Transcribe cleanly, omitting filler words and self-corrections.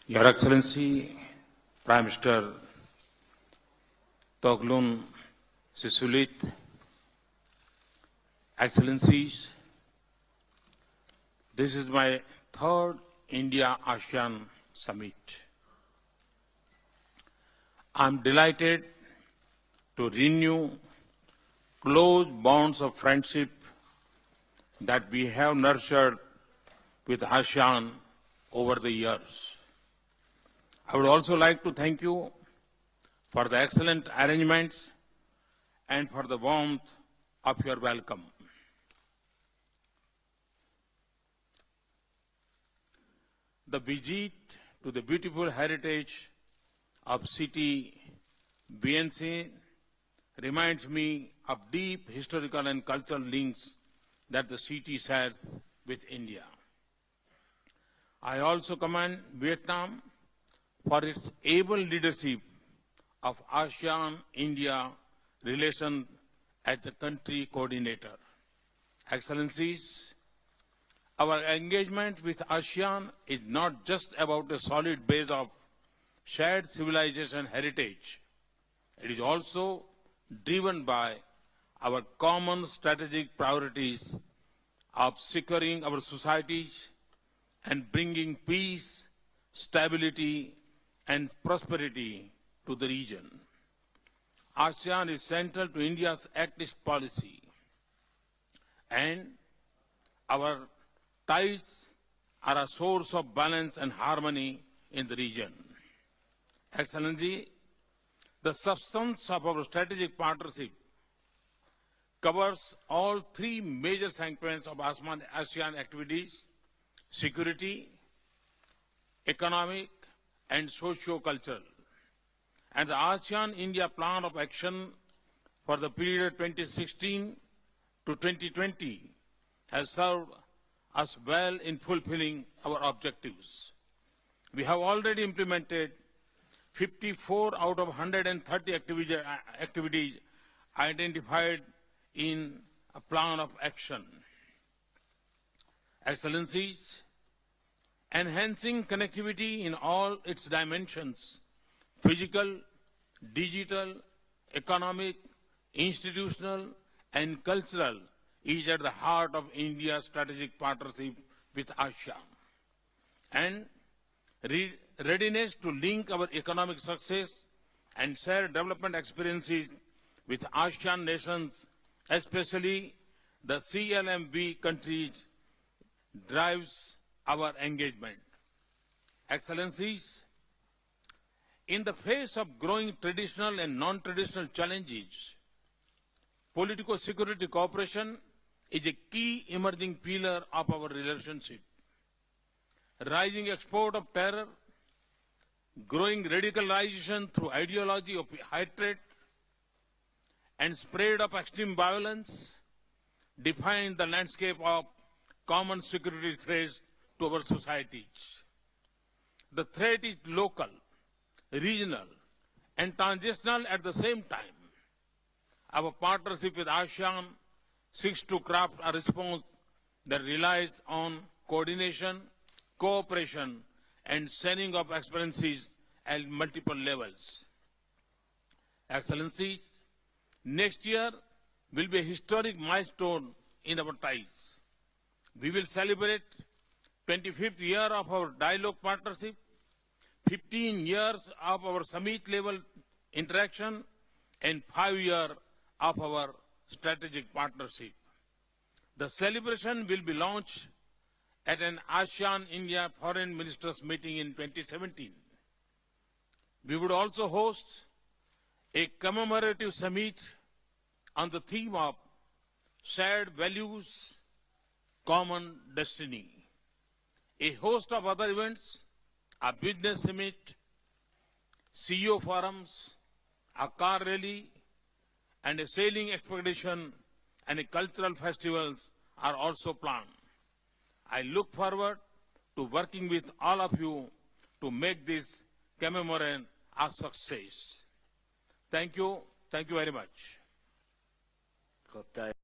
Your Excellency, Prime Minister Toglun Sisulit, Excellencies, this is my third India-ASEAN Summit. I'm delighted to renew close bonds of friendship that we have nurtured with ASEAN over the years. I would also like to thank you for the excellent arrangements and for the warmth of your welcome. The visit to the beautiful heritage of city Vienna reminds me of deep historical and cultural links that the city shares with India. I also commend Vietnam for its able leadership of ASEAN-India relations as the country coordinator. Excellencies, our engagement with ASEAN is not just about a solid base of shared civilization heritage. It is also driven by our common strategic priorities of securing our societies and bringing peace, stability, and prosperity to the region. ASEAN is central to India's Act East policy, and our ties are a source of balance and harmony in the region. Excellency, the substance of our strategic partnership covers all three major segments of ASEAN activities: security, economic, and socio-cultural. And the ASEAN-India Plan of Action for the period 2016 to 2020 has served us well in fulfilling our objectives. We have already implemented 54 out of 130 activities identified in a plan of action. Excellencies, enhancing connectivity in all its dimensions, physical, digital, economic, institutional, and cultural, is at the heart of India's strategic partnership with ASEAN. And readiness to link our economic success and share development experiences with ASEAN nations, especially the CLMV countries, drives our engagement. Excellencies, in the face of growing traditional and non-traditional challenges, politico-security cooperation is a key emerging pillar of our relationship. Rising export of terror, growing radicalization through ideology of hatred, and spread of extreme violence define the landscape of common security threats to our societies. The threat is local, regional, and transitional at the same time. Our partnership with ASEAN seeks to craft a response that relies on coordination, cooperation, and sharing of experiences at multiple levels. Excellencies, next year will be a historic milestone in our ties. We will celebrate 25th year of our dialogue partnership, 15 years of our summit-level interaction, and 5 years of our strategic partnership. The celebration will be launched at an ASEAN-India Foreign Ministers meeting in 2017. We would also host a commemorative summit on the theme of shared values, common destiny. A host of other events, a business summit, CEO forums, a car rally, and a sailing expedition and a cultural festivals are also planned. I look forward to working with all of you to make this commemoration a success. Thank you very much.